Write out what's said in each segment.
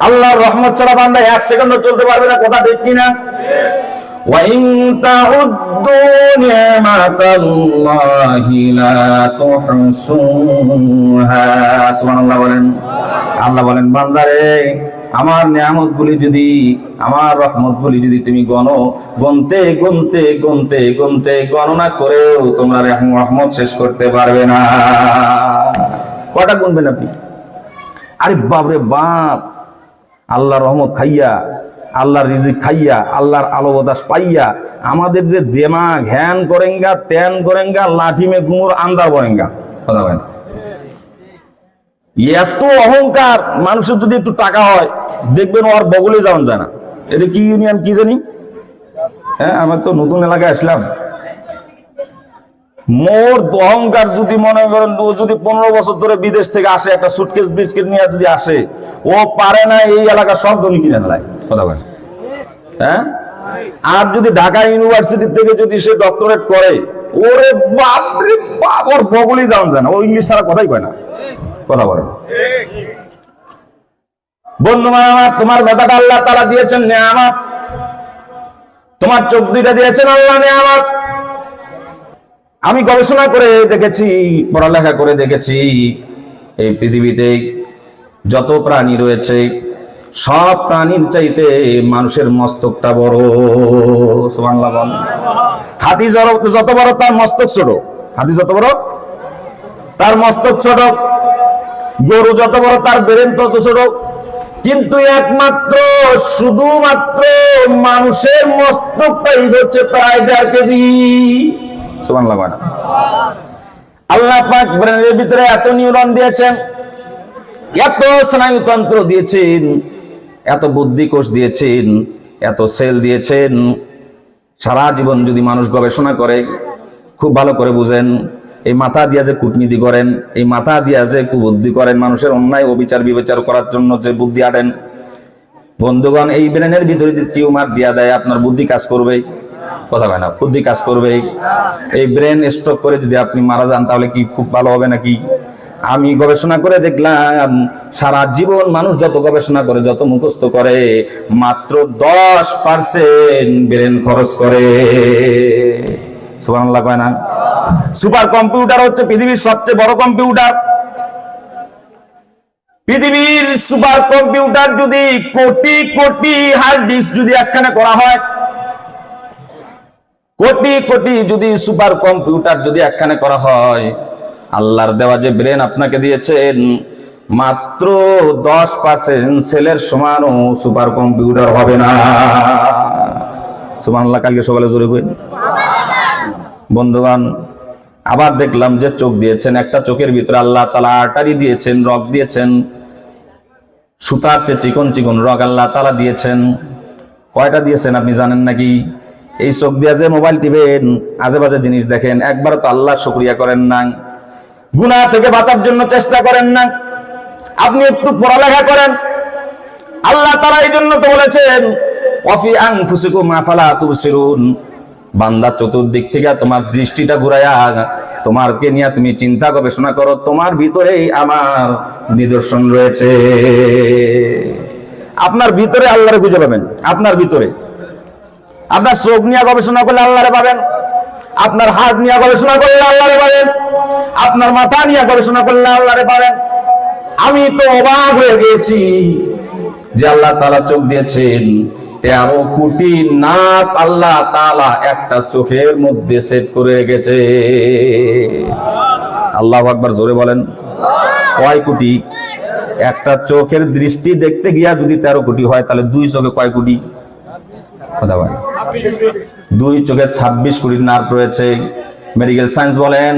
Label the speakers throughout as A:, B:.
A: আল্লাহর রহমত ছাড়া বান্দা এক সেকেন্ডও চলতে পারবে না, কথা ঠিক কিনা? وَإِن تَعُدُّوا نِعْمَةَ اللَّهِ لَا تُحْصُوهَا সুবহানাল্লাহ বলেন। আল্লাহ বলেন, বান্দারে আমার নিয়ামতগুলি যদি, আমার রহমতগুলি যদি তুমি গুনতে গুনতে গুনতে গুনতে গণনা করেও তোমরা রহমত শেষ করতে পারবে না। কটা গুনবেন আপনি? আরে বাপরে বাপ, আল্লাহর রহমত খাইয়া, আল্লাহর রিজিক খাইয়া, আল্লাহর আলো বাতাস পাইয়া আমাদের যে দেমাগ হ্যান করেঙ্গা ত্যান করেঙ্গা লাঠি মে গুমুর আন্দার বরেঙ্গা, কথা বলেন। এত অহংকার মানুষের যদি একটু টাকা হয় দেখবেন ওর বগলে যাওয়া যায় না। এটা কি ইউনিয়ন কি জানি, হ্যাঁ আমরা তো নতুন এলাকায় আসলাম। মোর অহংকার যদি মনে করেন ও যদি 15 বছর ধরে বিদেশ থেকে আসে একটা সুটকেস বিস্কিট নিয়ে যদি আসে, ও পারে না এই এলাকার সব জমি কিনে নেয়, কথা বলেন। হ্যাঁ, আর যদি ঢাকা ইউনিভার্সিটি থেকে যদি সে ডক্টরেট করে, ওরে বাপ রে বাপ, ওর বগলেই যাওয়া যায় না, ও ইংলিশ ছাড়া কথাই কয় না, কথা বলেন। বন্ধু আমার, তোমার বেটাটা আল্লাহ তাআলা দিয়েছেন নিয়ামত, তোমার চোখ দুইটা দিয়েছেন আল্লাহ নিয়ামত। আমি গবেষণা করে দেখেছি, পড়ালেখা করে দেখেছি, এই পৃথিবীতে যত প্রাণী রয়েছে সব প্রাণীর চাইতে মানুষের মস্তকটা বড়, সুবহানাল্লাহ বলেন। হাতি যত বড় তার মস্তক ছোট, হাতি যত বড় তার মস্তক ছোট, গরু যত বড় তার ব্রেন তত ছোট, কিন্তু একমাত্র শুধুমাত্র মানুষের মস্তকটাই হচ্ছে প্রায় 1.5 কেজি, সুবহানাল্লাহ বলেন। আল্লাহ পাক ব্রেনের ভিতরে এত নিউরন দিয়েছেন, এত স্নায়ুতন্ত্র দিয়েছেন, এত বুদ্ধিকোষ দিয়েছেন, এত সেল দিয়েছেন। সারা জীবন যদি মানুষ গবেষণা করে, খুব ভালো করে বুঝেন, এই মাথা দিয়া যে কূটনীতি করেন, এই মাথা দিয়া যে কুবুদ্ধি করেন, মানুষের অন্যায় অবিচার বিবেচার করার জন্য যে বুদ্ধি আনেন, বন্ধুগণ, এই ব্রেনের ভিতরে যে টিউমার দিয়া দেয় আপনার বুদ্ধি কাজ করবে, কথা কয় না, বুদ্ধি কাজ করবে। এই ব্রেন স্ট্রোক করে যদি আপনি মারা যান তাহলে কি খুব ভালো হবে নাকি? আমি গবেষণা করে দেখলাম সারা জীবন মানুষ যত গবেষণা করে, যত মুখস্থ করে, মাত্র 10% ব্রেন খরচ করে, সুবহানাল্লাহ কয় না? সুপার কম্পিউটার হচ্ছে পৃথিবীর সবচেয়ে বড় কম্পিউটার। পৃথিবীর সুপার কম্পিউটার যদি কোটি কোটি হার্ড ডিস্ক যদি একখানে করা হয়, কোটি কোটি যদি সুপার কম্পিউটার যদি একখানে করা হয়, আল্লাহর দেওয়া যে ব্রেন আপনাকে দিয়েছেন মাত্র 10% সেলের সমানও সুপার কম্পিউটার হবে না, সুবহানাল্লাহ। কালকে সকালে জোরে কই বন্ধুগণ। আবার দেখলাম যে চোখ দিয়েছেন, একটা চোখের ভিতরে আল্লাহ তাআলা আর্টারি দিয়েছেন, রগ দিয়েছেন, সুতার চিকন চিকন রগ আল্লাহ তাআলা দিয়েছেন। কয়টা দিয়েছেন আপনি জানেন নাকি? এই চোখ দিয়ে যে মোবাইল টিপেন, আজে বাজে জিনিস দেখেন, একবার তো আল্লাহ শুকরিয়া করেন না, গুনাহ থেকে বাঁচার জন্য চেষ্টা করেন না। আপনি একটু পড়ালেখা করেন, আল্লাহ তাআলা এই জন্য তো বলেছেন ওয়াফি আনফুসিকুম আফালা তুবসিরুন। বান্দা, চতুর্দিক থেকে তোমার দৃষ্টিটা ঘুরায়া তোমারকে নিয়ে তুমি চিন্তা গবেষণা করো, তোমার ভিতরেই আমার নিদর্শন রয়েছে। আপনার ভিতরে আল্লাহরে খুঁজে পাবেন, আপনার ভিতরে। আপনার চোখ নিয়ে গবেষণা করলে আল্লাহরে পাবেন, আপনার হাত নিয়ে গবেষণা করলে আল্লাহরে পাবেন, আপনার মাথা নিয়ে গবেষণা করলে আল্লাহরে পাবেন। আমি তো অবাক হয়ে গেছি যে আল্লাহ তাআলা চোখ দিয়েছেন, 13 কোটি নাক আল্লাহ তাআলা একটা চোখের মধ্যে সেট করে রেখেছে। আল্লাহু আকবার, জোরে বলেন। কয় কোটি? একটা চোখের দৃষ্টি দেখতে গিয়া যদি 13 কোটি হয়, তাহলে 2 চোখে কয় কোটি? কথা বলেন। 2 চোখে 26 কোটি নার্ভ রয়েছে। মেডিকেল সায়েন্স বলেন,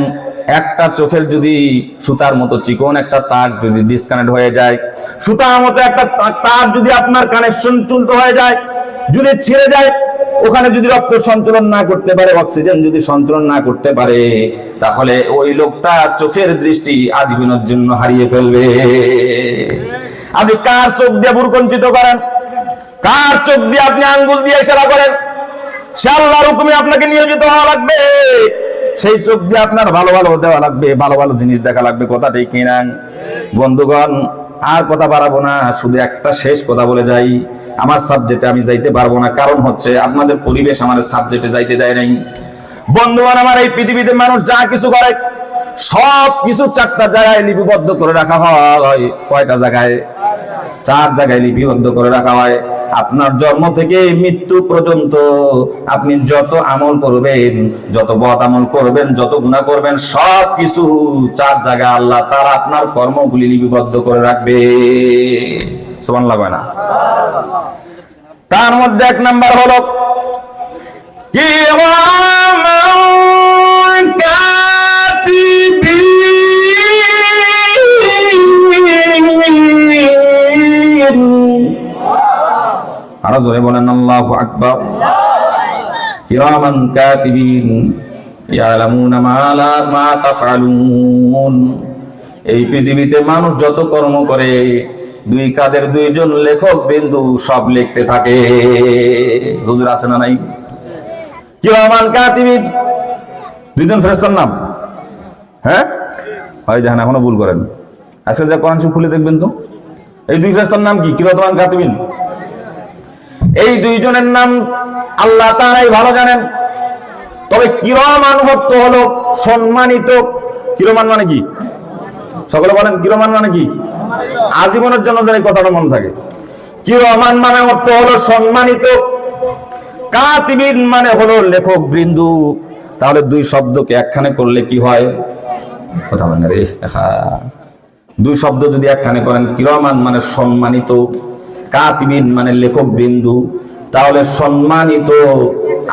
A: একটা চোখের যদি সুতার মতো চিকন একটা তার যদি ডিসকানেক্ট হয়ে যায়, সুতার মতো একটা তার যদি আপনার কানেকশন চুল্ট হয়ে যায়, যদি ছিঁড়ে যায়, ওখানে যদি রক্ত সঞ্চালন না করতে পারে, অক্সিজেন যদি সঞ্চালন না করতে পারে, তাহলে ওই লোকটা চোখের দৃষ্টি আজীবনের জন্য হারিয়ে ফেলবে। আপনি কার চোখ দিয়ে ভ্রূকুঞ্চিত করেন, কার চোখ দিয়ে আপনি আঙ্গুল দিয়ে ইশারা করেন, সে আল্লাহর হুকুমে আপনাকে নিয়োজিত হওয়া লাগবে। সেই চোখ দিয়ে আপনার ভালো ভালো দেওয়া লাগবে, ভালো ভালো জিনিস দেখা লাগবে, কথা ঠিক কিনা বন্ধুগণ? আর কথা বাড়াবো না, শুধু একটা শেষ কথা বলে যাই। আমার সাবজেক্টে আমি যাইতে পারবো না, কারণ হচ্ছে আপনাদের পরিবেশ আমার সাবজেক্টে যাইতে দেয় নাই। বন্ধুগণ আমার, এই পৃথিবীতে মানুষ যা কিছু করে সব কিছু 4টা জায়গায় লিপিবদ্ধ করে রাখা হয়। কয়টা জায়গায়? 4 জায়গায় লিপিবদ্ধ করে রাখা হয়। আপনার জন্ম থেকে মৃত্যু পর্যন্ত আপনি যত আমল করবেন, যত বদ আমল করবেন, যত গুনাহ করবেন, সব কিছু 4 জায়গায় আল্লাহ তাআলা আপনার কর্মগুলি লিপিবদ্ধ করে রাখবে। সুবহানাল্লাহ না? তার মধ্যে 1 নাম্বার হলো কিরামান কাতিবিন। আরো জোরে বলেন আল্লাহু আকবার। কিরামান কাতিবিন ইয়ালামুনা মা তাফআলুন। এই পৃথিবীতে মানুষ যত কর্ম করে, 2 কাঁধের 2 জন লেখক বিন্দু সব লিখতে থাকে। হুজুর আছে না নাই? কিরামান কাতিবিন 2 জন ফেরেশতার নাম। হ্যাঁ, হয় জানেন, এখনো ভুল করেন। আজকে যা কোরআন শরীফ খুলে দেখবেন তো, এই 2 ফেরেশতার নাম কি? কিরামান কাতিবিন। এই 2 জনের নাম আল্লাহ তাআলাই ভালো জানেন। তবে কিরামান অর্থ হলো সম্মানিত। কিরামান মানে কি? সকলে বলেন, কিরামান মানে কি? আজীবনের জন্য যেন এই কথাটা মনে থাকে। কিরামান মানে অর্থ হলো সম্মানিত, কাতিবিন মানে হলো লেখক বৃন্দু। তাহলে 2 শব্দকে একখানে করলে কি হয়? কথা বলেন রে। 2 শব্দ যদি একখানে করেন, কিরামান মানে সম্মানিত, কাতিবিন মানে লেখক বিন্দু, তাহলে সম্মানিত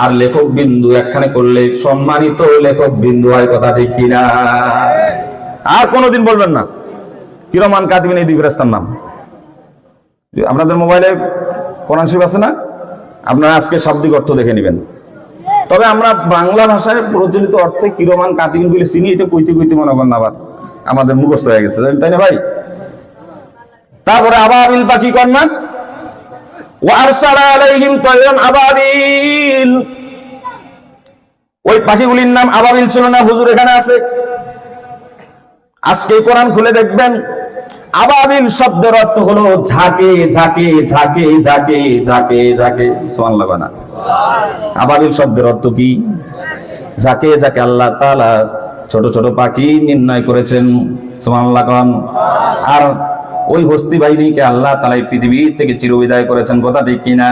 A: আর লেখক বিন্দু একখানে করলে সম্মানিত লেখক বিন্দু হয়। কথা ঠিক কিনা? আর কোনোদিন বলবেন না কিরামান কাতিবিন এই 2 ফেরেশতার নাম। আপনাদের মোবাইলে কোরআন শরীফ আছে না? আপনারা আজকে শাব্দিক অর্থ দেখে নেবেন। তবে আমরা বাংলা ভাষায় প্রচলিত অর্থে কিরামান কাতিবিন গুলি চিনি, এটা কইতে কইতে মনে করেন আবার আমাদের মুখস্থ হয়ে গেছে, তাই না ভাই? তারপরে আবাবিল পাখি কর না, ওয়া আরসালা আলাইহিম তায়রান আবাবিল। ওই পাখিগুলির নাম আবাবিল ছিল না? হুজুর এখানে আছে, আজকে কোরআন খুলে দেখবেন। আবাবিল শব্দের অর্থ হলো ঝাঁকে ঝাঁকে ঝাঁকে ঝাঁকে ঝাঁকে ঝাঁকে। সুবহানাল্লাহ না? আবাবিল শব্দের অর্থ কি? ঝাঁকে ঝাঁকে আল্লাহ তাআলা ছোট ছোট পাখি নির্ণয় করেছেন। সুবহানাল্লাহ। আর ওই হস্তি বাহিনীকে আল্লাহ তাআলা পৃথিবী থেকে চিরবিদায় করেছেন। কথা ঠিক কিনা?